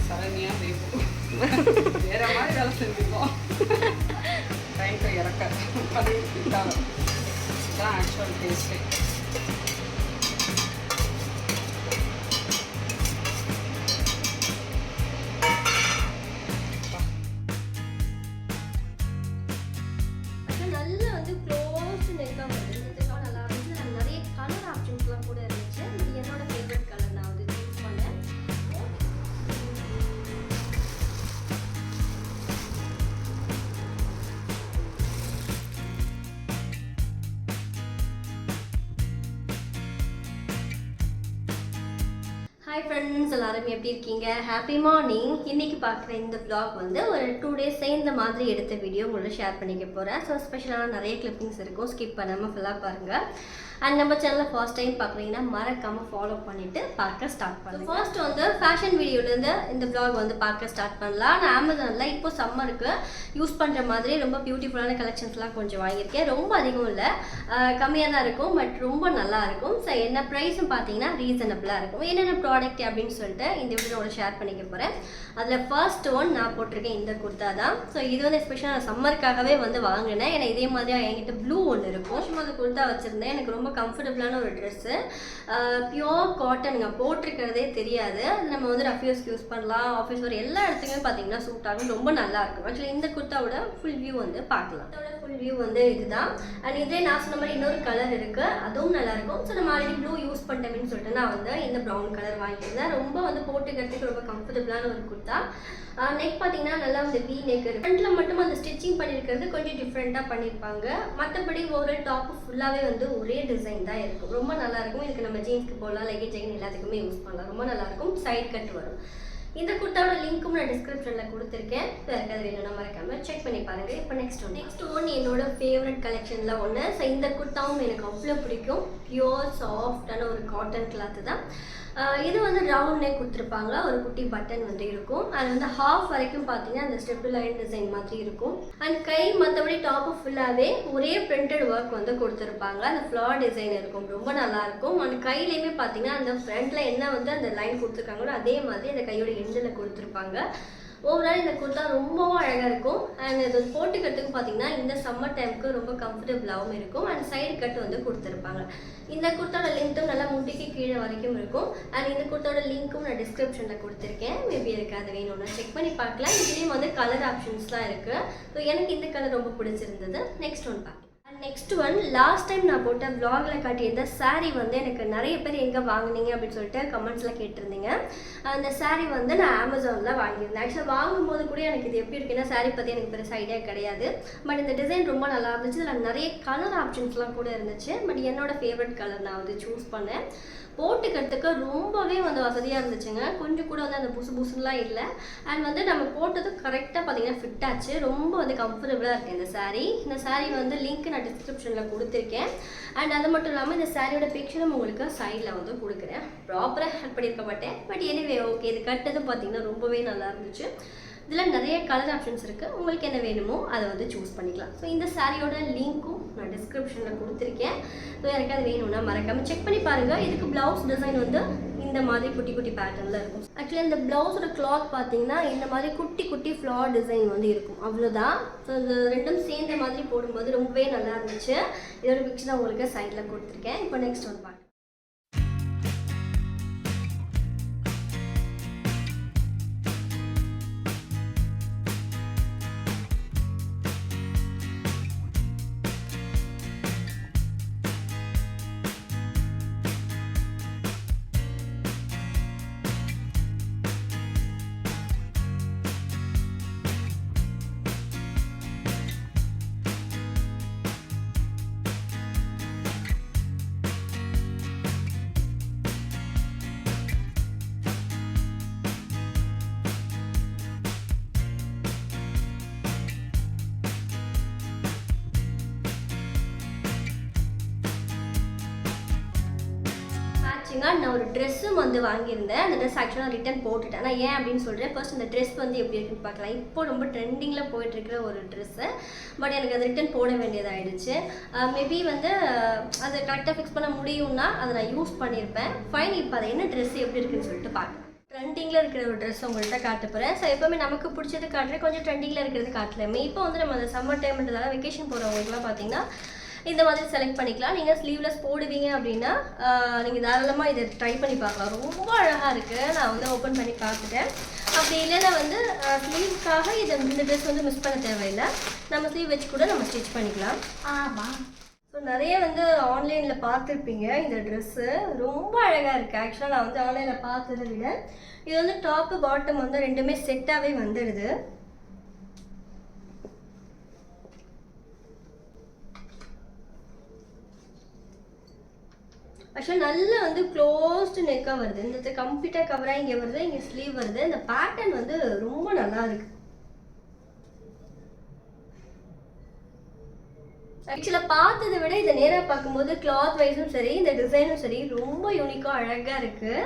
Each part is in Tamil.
சரணியாக வேகும். வேறு மாதிரி வேலை செஞ்சுருக்கோம். டைம்க்கு இறக்க அது இதுதான் ஆக்சுவல் டேஸ்ட்டு. ஹாய் ஃப்ரெண்ட்ஸ், எல்லாரும் எப்படி இருக்கீங்க? Happy morning. இன்றைக்கி பார்க்குற இந்த vlog வந்து ஒரு 2 days சேர்ந்த மாதிரி எடுத்த வீடியோ உங்களோட ஷேர் பண்ணிக்க போகிறேன். ஸோ ஸ்பெஷலான நிறைய கிளிப்பிங்ஸ் இருக்கும், ஸ்கிப் பண்ணாமல் ஃபுல்லாக பாருங்கள். அண்ட் நம்ம சேனலில் ஃபர்ஸ்ட் டைம் பார்க்குறீங்கன்னா மறக்காமல் ஃபாலோ பண்ணிவிட்டு பார்க்க ஸ்டார்ட் பண்ணுங்கள். ஃபர்ஸ்ட் வந்து ஃபேஷன் வீடியோலேருந்து இந்த vlog வந்து பார்க்க ஸ்டார்ட் பண்ணலாம். நான் அமேசானில் இப்போ சம்மருக்கு யூஸ் பண்ணுற மாதிரி ரொம்ப பியூட்டிஃபுல்லான கலெக்ஷன்ஸ்லாம் கொஞ்சம் வாங்கியிருக்கேன். ரொம்ப அதிகம் இல்லை, கம்மியாக தான் இருக்கும், பட் ரொம்ப நல்லா இருக்கும். ஸோ என்ன ப்ரைஸும் பார்த்தீங்கன்னா ரீசனபிளாக இருக்கும். என்னென்ன ப்ராடக்ட் அப்படின்னு சொல்லிட்டு இந்த வீடியோட ஷேர் பண்ணிக்க போகிறேன். அதில் ஃபர்ஸ்ட் ஒன் நான் போட்டிருக்கேன் இந்த குர்த்தா தான். ஸோ இது வந்து எஸ்பெஷலாக நான் சம்மருக்காகவே வந்து வாங்கினேன். ஏன்னா இதே மாதிரி என்கிட்ட ப்ளூ ஒன்று இருக்கும். சும்மா அந்த குர்த்தா வச்சுருந்தேன். எனக்கு ரொம்ப கம்ஃபர்டபுளான ஒரு ட்ரெஸ்ஸு, பியோர் காட்டனுங்க, போட்டிருக்கிறதே தெரியாது. நம்ம வந்து ரஃப் யூஸ் பண்ணலாம், ஆஃபீஸ் வர எல்லா இடத்துக்குமே பார்த்தீங்கன்னா சூட் ஆகும், ரொம்ப நல்லா இருக்கும். ஆக்சுவலி இந்த குர்த்தாவோட ஃபுல் வியூ வந்து பார்க்கலாம். அதோட ஃபுல் வியூ வந்து இதுதான். அண்ட் இதே நான் சொன்ன மாதிரி இன்னொரு கலர் இருக்குது, அதுவும் நல்லாயிருக்கும். ஸோ நம்ம ஆல்ரெடி ப்ளூ யூஸ் பண்ணிட்டேன்னு சொல்லிட்டு நான் வந்து இந்த ப்ரௌன் கலர் வாங்கியிருந்தேன். ரொம்ப வந்து போட்டுக்கிறதுக்கு ரொம்ப கம்ஃபர்டபுளான ஒரு குர்த்தா. நெக் பார்த்தீங்கன்னா நல்லா வந்து வி நெக் இருக்குது. ஃப்ரண்ட்டில் மட்டும் அந்த ஸ்டிச்சிங் பண்ணியிருக்கிறது கொஞ்சம் டிஃப்ரெண்ட்டாக பண்ணியிருப்பாங்க. மற்றபடி ஒரு டாப்பு ஃபுல்லாகவே வந்து ஒரே டிசைன் தான் இருக்கும். ரொம்ப நல்லாயிருக்கும். இதுக்கு நம்ம ஜீன்ஸ்க்கு போடலாம், லெகின் ஜெகின் எல்லாத்துக்குமே யூஸ் பண்ணலாம். ரொம்ப நல்லாயிருக்கும். சைட் கட் வரும். இந்த குர்த்தாவோட லிங்க்கும் நான் டிஸ்கிரிப்ஷனில் கொடுத்துருக்கேன். யாருக்காவது வேணும்னா மறக்காமல் செக் பண்ணி பாருங்கள். இப்போ நெக்ஸ்ட் ஒன் என்னோட ஃபேவரட் கலெக்ஷனில் ஒன்று. ஸோ இந்த குர்த்தாவும் எனக்கு அவ்வளோ பிடிக்கும். பியூர் சாஃப்டான ஒரு காட்டன் கிளாத்து தான். இது வந்து ரவுண்ட் நெக் கொடுத்துருப்பாங்க, ஒரு குட்டி பட்டன் வந்து இருக்கும். அது வந்து ஹாஃப் வரைக்கும் பார்த்தீங்கன்னா அந்த ஸ்டெப் லைன் டிசைன் மாதிரி இருக்கும். அண்ட் கை மற்றபடி டாப்பு ஃபுல்லாகவே ஒரே பிரிண்டட் ஒர்க் வந்து கொடுத்துருப்பாங்க. அந்த ஃப்ளார் டிசைன் இருக்கும், ரொம்ப நல்லாயிருக்கும். அந்த கையிலையுமே பார்த்தீங்கன்னா அந்த ஃப்ரண்ட்டில் என்ன வந்து அந்த லைன் கொடுத்துருக்காங்களோ அதே மாதிரி அந்த கையோட எண்டில் கொடுத்துருப்பாங்க. ஓவரால் இந்த குர்த்தா ரொம்பவும் அழகாக இருக்கும். அண்ட் இது போட்டுக்கிறதுக்கு பார்த்தீங்கன்னா இந்த சம்மர் டைமுக்கு ரொம்ப கம்ஃபர்டபுளாகவும் இருக்கும். அண்ட் சைடு கட் வந்து கொடுத்துருப்பாங்க. இந்த குர்த்தாவோட லென்த்தும் நல்லா முட்டிக்கு கீழே வரைக்கும் இருக்கும். அண்ட் இந்த குர்த்தாவோட லிங்க்கும் நான் டிஸ்கிரிப்ஷனில் கொடுத்துருக்கேன். மேபி எனக்கு அது வேணும்னா செக் பண்ணி பார்க்கலாம். இதுலேயும் வந்து கலர் ஆப்ஷன்ஸ் தான் இருக்குது. ஸோ எனக்கு இந்த கலர் ரொம்ப பிடிச்சிருந்தது. நெக்ஸ்ட் ஒன் பார்க்கலாம். நெக்ஸ்ட் ஒன் லாஸ்ட் டைம் நான் போட்ட vlogல காட்டியிருந்த சாரீ வந்து எனக்கு நிறைய பேர் எங்கே வாங்கினீங்க அப்படின்னு சொல்லிட்டு கமெண்ட்ஸில் கேட்டிருந்தீங்க. அந்த சாரீ வந்து நான் அமேசானில் வாங்கியிருந்தேன். ஆக்சுவலாக வாங்கும்போது கூட எனக்கு இது எப்படி இருக்குன்னா சாரீ பற்றி எனக்கு பெருசாக ஐடியா கிடையாது. பட் இந்த டிசைன் ரொம்ப நல்லா இருந்துச்சு. இதில் நிறைய கலர் ஆப்ஷன்ஸ்லாம் கூட இருந்துச்சு. பட் என்னோட ஃபேவரட் கலர் நான் வந்து சூஸ் பண்ணேன். போட்டுக்கிறதுக்கு ரொம்பவே வந்து வசதியாக இருந்துச்சுங்க. கொஞ்சம் கூட வந்து அந்த புசுலாம் இல்லை. அண்ட் வந்து நம்ம போட்டது கரெக்டாக பார்த்தீங்கன்னா ஃபிட் ஆச்சு. ரொம்ப வந்து கம்ஃபர்டபுளாக இருக்குது இந்த சாரீ. இந்த சாரீ வந்து லிங்க் நான் டிஸ்கிரிப்ஷனில் கொடுத்துருக்கேன். அண்ட் அது மட்டும் இல்லாமல் இந்த சாரியோட பிக்சரும் உங்களுக்கு சைடில் வந்து கொடுக்குறேன். ப்ராப்பராக ஹெல்ப் பண்ணியிருக்க மாட்டேன், பட் எனிவே ஓகே. இது கட்டதும் பார்த்தீங்கன்னா ரொம்பவே நல்லா இருந்துச்சு. இதில் நிறைய கலர் ஆப்ஷன்ஸ் இருக்குது. உங்களுக்கு என்ன வேணுமோ அதை வந்து சூஸ் பண்ணிக்கலாம். ஸோ இந்த சாரியோட லிங்க்கும் நான் டிஸ்கிரிப்ஷனில் கொடுத்துருக்கேன். ஸோ எனக்கு அது வேணும்னா மறக்காமல் செக் பண்ணி பாருங்கள். இதுக்கு ப்ளவுஸ் டிசைன் வந்து இந்த மாதிரி குட்டி குட்டி பேட்டர்னில் இருக்கும். ஆக்சுவலி இந்த ப்ளவுஸோட கிளாத் பார்த்தீங்கன்னா இந்த மாதிரி குட்டி குட்டி ஃப்ளார் டிசைன் வந்து இருக்கும், அவ்வளோதான். ஸோ இது ரெண்டும் சேர்ந்த மாதிரி போடும்போது ரொம்பவே நல்லா இருந்துச்சு. இதோட பிக்சர் நான் உங்களுக்கு சைடில் கொடுத்துருக்கேன். இப்போ நெக்ஸ்ட் ஒன் பார்க்கலாம். நான் ஒரு ட்ரெஸ்ஸும் வந்து வாங்கியிருந்தேன். அந்த ட்ரெஸ் ஆக்சுவலாக ரிட்டன் போட்டுட்டேன். நான் ஏன் அப்படின்னு சொல்கிறேன். ஃபர்ஸ்ட் அந்த ட்ரெஸ் வந்து எப்படி இருக்குன்னு பார்க்கலாம். இப்போ ரொம்ப ட்ரெண்டிங்கில் போயிட்டுருக்கிற ஒரு ட்ரெஸ்ஸு, பட் எனக்கு அது ரிட்டன் போட வேண்டியதாகிடுச்சு. மேபி வந்து அதை கரெக்டாக ஃபிக்ஸ் பண்ண முடியும்னா அதை நான் யூஸ் பண்ணியிருப்பேன். ஃபைன். இப்போ அதை என்ன ட்ரெஸ் எப்படி இருக்குன்னு சொல்லிட்டு பார்க்கலாம். ட்ரெண்டிங்கில் இருக்கிற ஒரு ட்ரெஸ் உங்கள்கிட்ட காட்ட போகிறேன். ஸோ எப்போவுமே நமக்கு பிடிச்சது காட்டுறேன், கொஞ்சம் ட்ரெண்டிங்கில் இருக்கிறது காட்டலாமே. இப்போ வந்து நம்ம அந்த சம்மர் டைம்ன்றதால வெக்கேஷன் போகிறவங்களுக்குலாம் பார்த்தீங்கன்னா இந்த மாதிரி செலக்ட் பண்ணிக்கலாம். நீங்கள் ஸ்லீவ்லெஸ் போடுவீங்க அப்படின்னா நீங்கள் தாராளமாக இதை ட்ரை பண்ணி பார்க்கலாம். ரொம்ப அழகாக இருக்குது. நான் வந்து ஓப்பன் பண்ணி பார்த்துட்டேன். அப்படி இல்லைன்னா வந்து ஸ்லீவுக்காக இந்த ட்ரெஸ் வந்து மிஸ் பண்ண தேவையில்லை. நம்ம ஸ்லீவ் வச்சு கூட நம்ம ஸ்டிச் பண்ணிக்கலாம். ஆமாம். ஸோ நிறைய வந்து ஆன்லைனில் பார்த்துருப்பீங்க. இந்த ட்ரெஸ்ஸு ரொம்ப அழகாக இருக்குது. ஆக்சுவலாக நான் வந்து ஆன்லைனில் பார்த்ததை விட இது வந்து டாப்பு பாட்டம் வந்து ரெண்டுமே செட்டாகவே வந்துடுது. ஆக்சுவலாக நல்லா வந்து க்ளோஸ்டு நெக்காக வருது. இந்த கம்ப்ளீட்டாக கவராக இங்கே வருது, இங்கே ஸ்லீவ் வருது. இந்த பேட்டர்ன் வந்து ரொம்ப நல்லா இருக்குது. ஆக்சுவலாக பார்த்ததை விட இதை நேராக பார்க்கும்போது கிளாத் வைஸும் சரி, இந்த டிசைனும் சரி ரொம்ப யூனிக்காக அழகாக இருக்குது.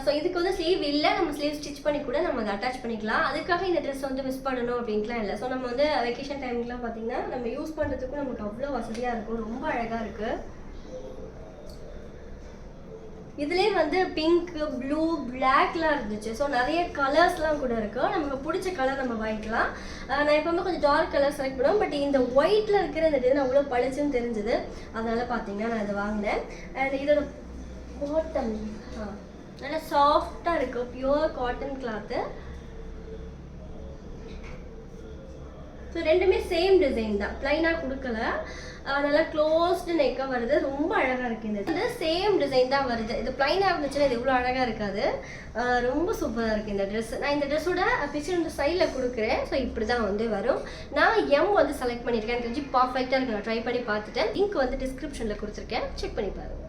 ஸோ இதுக்கு வந்து ஸ்லீவ் இல்லை, நம்ம ஸ்லீவ் ஸ்டிச் பண்ணி கூட நம்ம அதை அட்டாச் பண்ணிக்கலாம். அதுக்காக இந்த ட்ரெஸ் வந்து மிஸ் பண்ணணும் அப்படின்ட்டுலாம் இல்லை. ஸோ நம்ம வந்து வெக்கேஷன் டைம்லாம் பார்த்தீங்கன்னா நம்ம யூஸ் பண்ணுறதுக்கும் நமக்கு அவ்வளோ வசதியாக இருக்கும். ரொம்ப அழகாக இருக்குது. இதுலேயே வந்து பிங்க்கு, ப்ளூ, பிளாக்லாம் இருந்துச்சு. ஸோ நிறைய கலர்ஸ்லாம் கூட இருக்குது. நமக்கு பிடிச்ச கலர் நம்ம வாங்கிக்கலாம். நான் எப்போவுமே கொஞ்சம் டார்க் கலர் செலக்ட் பண்ணுவேன். பட் இந்த ஒயிட்டில் இருக்கிற இந்த டிசைன் அவ்வளோ பளிச்சுன்னு தெரிஞ்சுது. அதனால் பார்த்தீங்கன்னா நான் இதை வாங்கினேன். அண்ட் இதோட பாட்டம் நல்லா சாஃப்டாக இருக்குது. Pure cotton cloth. ஸோ ரெண்டுமே சேம் டிசைன் தான், ப்ளைனாக கொடுக்கல. நல்லா க்ளோஸ்டு நெக்காக வருது. ரொம்ப அழகாக இருக்குது. இந்த இது சேம் டிசைன் தான் வருது. இது ப்ளைனாக இருந்துச்சுன்னா இது இவ்வளோ அழகாக இருக்காது. ரொம்ப சூப்பராக இருக்குது இந்த ட்ரெஸ். நான் இந்த ட்ரெஸ்ஸோட பிக்சர் வந்து சைடில் கொடுக்குறேன். ஸோ இப்படி தான் வந்து வரும். நான் எம் வந்து செலக்ட் பண்ணியிருக்கேன். எனக்கு தெரிஞ்சு பர்ஃபெக்டாக இருக்கு. நான் ட்ரை பண்ணி பார்த்துட்டேன். லிங்க் வந்து டிஸ்கிரிப்ஷனில் கொடுத்துருக்கேன், செக் பண்ணி பாருங்கள்.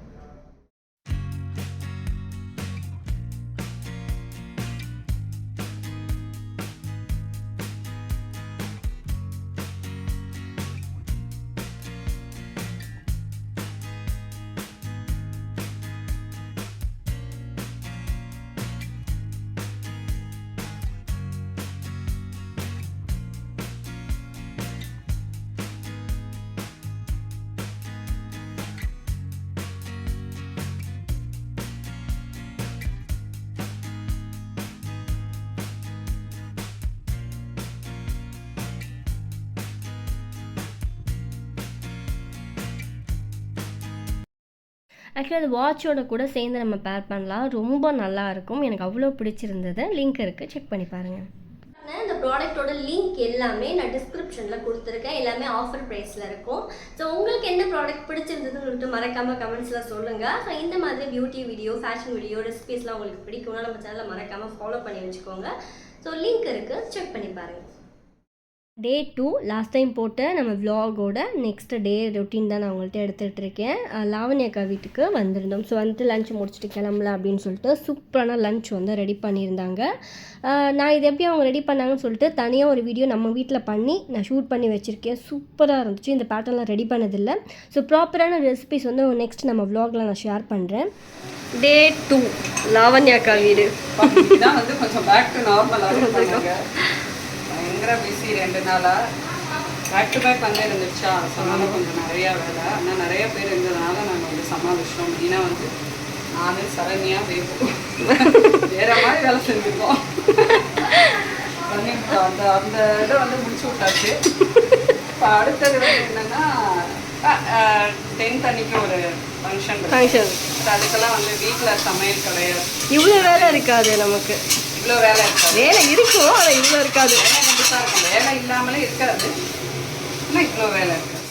ஆக்சுவலாக அது வாட்சோட கூட சேர்ந்து நம்ம பேர் பண்ணலாம். ரொம்ப நல்லாயிருக்கும். எனக்கு அவ்வளோ பிடிச்சிருந்தது. லிங்க் இருக்குது, செக் பண்ணி பாருங்கள். இந்த ப்ராடக்ட்டோட லிங்க் எல்லாமே நான் டிஸ்கிரிப்ஷனில் கொடுத்துருக்கேன். எல்லாமே ஆஃபர் ப்ரைஸில் இருக்கும். ஸோ உங்களுக்கு என்ன ப்ராடக்ட் பிடிச்சிருந்ததுன்னு சொல்லிட்டு மறக்காமல் கமெண்ட்ஸில் சொல்லுங்கள். ஸோ இந்த மாதிரி பியூட்டி வீடியோ, ஃபேஷன் வீடியோ, ரெசிபீஸ்லாம் உங்களுக்கு பிடிக்கும்னா நம்ம சேனலை மறக்காமல் ஃபாலோ பண்ணி வச்சுக்கோங்க. ஸோ லிங்க் இருக்குது, செக் பண்ணி பாருங்கள். டே 2 லாஸ்ட் டைம் போட்ட நம்ம விலாகோட நெக்ஸ்ட் டே ரொட்டீன் தான் நான் உங்கள்கிட்ட எடுத்துகிட்ருக்கேன். லாவண்யக்கா வீட்டுக்கு வந்திருந்தோம். ஸோ வந்து லஞ்ச் முடிச்சுட்டு கிளம்பலாம் அப்படின்னு சொல்லிட்டு சூப்பரான லஞ்ச் வந்து ரெடி பண்ணியிருந்தாங்க. நான் இது எப்படி அவங்க ரெடி பண்ணாங்கன்னு சொல்லிட்டு தனியாக ஒரு வீடியோ நம்ம வீட்டில் பண்ணி நான் ஷூட் பண்ணி வச்சுருக்கேன். சூப்பராக இருந்துச்சு. இந்த பேட்டர்ன்லாம் ரெடி பண்ணதில்லை. ஸோ ப்ராப்பரான ரெசிபிஸ் வந்து நெக்ஸ்ட் நம்ம விலாகில் நான் ஷேர் பண்ணுறேன். டே 2 லாவண்யக்கா வீடு தான் வந்து கொஞ்சம் பேக் டு நார்மலாக பயங்கர பிஸி 2 நாளாக பேக் டு பேக் வந்து இருந்துச்சா. சொன்னால கொஞ்சம் நிறையா வேலை. ஆனால் நிறைய பேர் இருந்ததுனால நாங்கள் வந்து சமாளிச்சோம். மெயினாக வந்து நான் சரண்யா வேகும் வேற மாதிரி வேலை செஞ்சுருக்கோம். பண்ணிவிட்டோம். அந்த இதை வந்து முடிச்சு விட்டாச்சு. இப்போ அடுத்தது வந்து என்னென்னா 10th அன்னைக்கு ஒரு ஃபங்க்ஷன். அதுக்கெல்லாம் வந்து வீட்டில் சமையல் கிடையாது. இவ்வளோ வேலை இருக்காது நமக்கு. இவ்வளோ வேலை இருக்காது. வேலை இருக்கும், ஆனால் இவ்வளோ இருக்காது. வேலை கண்டிப்பாக இருக்கும். வேலை இல்லாமலே இருக்காது, ஆனால் இவ்வளோ வேலை இருக்காது.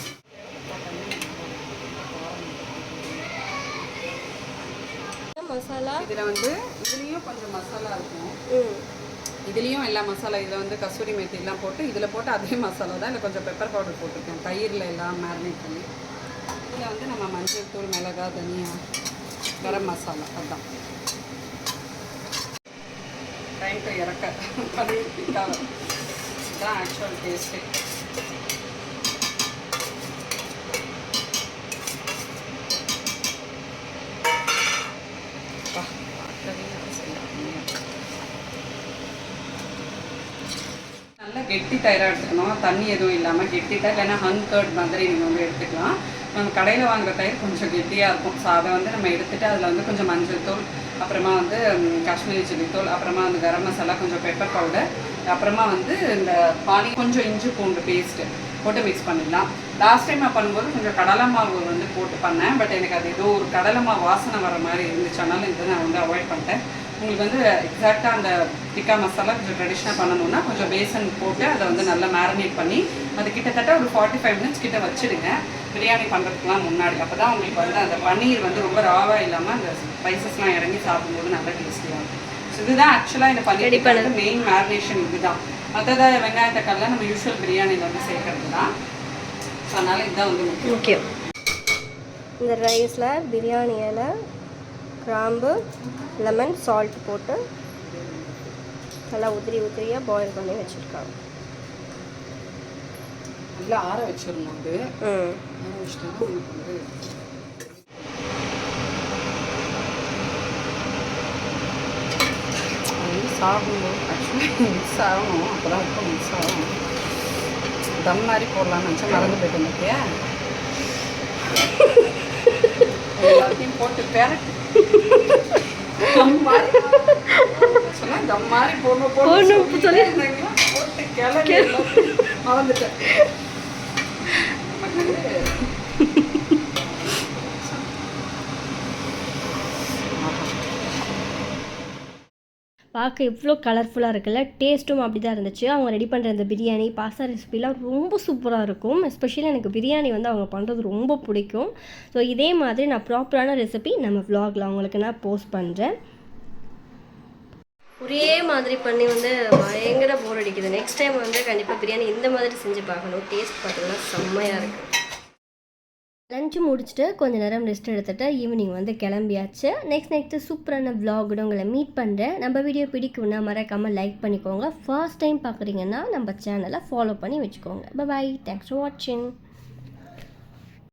மசாலா இதில் வந்து இதுலேயும் கொஞ்சம் மசாலா இருக்கும். இதுலேயும் எல்லா மசாலா, இதில் வந்து கசூரி மேத்திலாம் போட்டு இதில் போட்டு அதே மசாலா தான். இல்லை கொஞ்சம் பெப்பர் பவுடர் போட்டிருக்கேன். தயிரில் எல்லாம் மேரினேட் பண்ணி. இதில் வந்து நம்ம மஞ்சள் தூள், மிளகாய், தனியா, கரம் மசாலா, அதுதான் டைம் டு இறக்க பன்னீர் டிக்கா. இதுதான் ஆக்சுவல் டேஸ்ட்டு. நல்லா கெட்டி தயிராக எடுத்துக்கணும். தண்ணி எதுவும் இல்லாமல் கெட்டி தயிர், இல்லைன்னா ஹங் கர்ட் மாதிரி நீங்கள் வந்து எடுத்துக்கலாம். நம்ம கடையில் வாங்குகிற தயிர் கொஞ்சம் கெட்டியாக இருக்கும். ஸோ அதை வந்து நம்ம எடுத்துகிட்டு அதில் வந்து கொஞ்சம் மஞ்சள் தூள், அப்புறமா வந்து காஷ்மீரி சில்லி தூள், அப்புறமா வந்து கரம் மசாலா, கொஞ்சம் பெப்பர் பவுடர், அப்புறமா வந்து இந்த பானி கொஞ்சம் இஞ்சி பூண்டு பேஸ்ட்டு போட்டு மிக்ஸ் பண்ணிடலாம். லாஸ்ட் டைம் நான் பண்ணும்போது கொஞ்சம் கடலை மாவு வந்து போட்டு பண்ணேன். பட் எனக்கு அது ஏதோ ஒரு கடலை மாவு வாசனை வர மாதிரி இருந்துச்சு. அதனால இதை நான் வந்து அவாய்ட் பண்ணிட்டேன். உங்களுக்கு வந்து எக்ஸாக்டாக அந்த டிக்கா மசாலா கொஞ்சம் ட்ரெடிஷ்னலாக பண்ணணும்னா கொஞ்சம் பேசன் போட்டு அதை வந்து நல்லா மேரினேட் பண்ணி அது கிட்டத்தட்ட ஒரு 45 மினிட்ஸ் கிட்ட வச்சுடுங்க பிரியாணி பண்ணுறதுக்குலாம் முன்னாடி. அப்போ தான் உங்களுக்கு வந்து அந்த பன்னீர் வந்து ரொம்ப ராவாக இல்லாமல் அந்த ஸ்பைசஸ்லாம் இறங்கி சாப்பிடும்போது நல்லா டேஸ்டியாக இருக்கும். ஸோ இதுதான் ஆக்சுவலாக இந்த பன்னீர் பண்ணது மெயின் மேரினேஷன் இதுதான். மற்றதை வெங்காய தக்காளிலாம் நம்ம யூஸ்வல் பிரியாணியில் வந்து சேர்க்கறது தான். ஸோ அதனால் இதுதான் வந்து முக்கியம். இந்த ரைஸில் பிரியாணி இலை, கிராம்பு, லெமன், சால்ட் போட்டு நல்லா உதிரியாக பாயில் பண்ணி வச்சுருக்காங்க. நல்லா ஆற வச்சிடணும். அது ஆற வச்சுட்டோம்னா உங்களுக்கு வந்து மிக்ஸ் ஆகணும். ஆக்சுவலி மிக்ஸ் ஆகணும். அப்போ தான் உப்பு மிக்ஸ் ஆகணும். தம் மாதிரி போடலான்னு நினச்சா மறந்து போயிட்டு இருந்துட்டியா? எல்லாத்தையும் போட்டு பேரட்டு தம் மாதிரி போட்டு கிளறி மறந்துட்டேன். பார்க்க இவ்வளோ கலர்ஃபுல்லாக இருக்குல்ல, டேஸ்ட்டும் அப்படி தான் இருந்துச்சு. அவங்க ரெடி பண்ணுற இந்த பிரியாணி பாஸ்தா ரெசிபிலாம் ரொம்ப சூப்பராக இருக்கும். எஸ்பெஷலி எனக்கு பிரியாணி வந்து அவங்க பண்ணுறது ரொம்ப பிடிக்கும். ஸோ இதே மாதிரி நான் ப்ராப்பரான ரெசிபி நம்ம vlogல அவங்களுக்கு நான் போஸ்ட் பண்ணுறேன். ஒரே மாதிரி பண்ணி வந்து பயங்கர போர் அடிக்குது. நெக்ஸ்ட் டைம் வந்து கண்டிப்பாக பிரியாணி இந்த மாதிரி செஞ்சு பார்க்கணும். டேஸ்ட் பார்த்தீங்கன்னா செம்மையாக இருக்குது. லஞ்சு முடிச்சுட்டு கொஞ்சம் நேரம் ரெஸ்ட் எடுத்துகிட்டு ஈவினிங் வந்து கிளம்பியாச்சு. நெக்ஸ்ட்டு சூப்பரான vlogட உங்களை மீட் பண்ணுறேன். நம்ம வீடியோ பிடிக்கும்னா மறக்காமல் லைக் பண்ணிக்கோங்க. ஃபர்ஸ்ட் டைம் பார்க்குறீங்கன்னா நம்ம சேனலை ஃபாலோ பண்ணி வச்சுக்கோங்க. பை. தேங்க்ஸ் ஃபார் வாட்சிங்.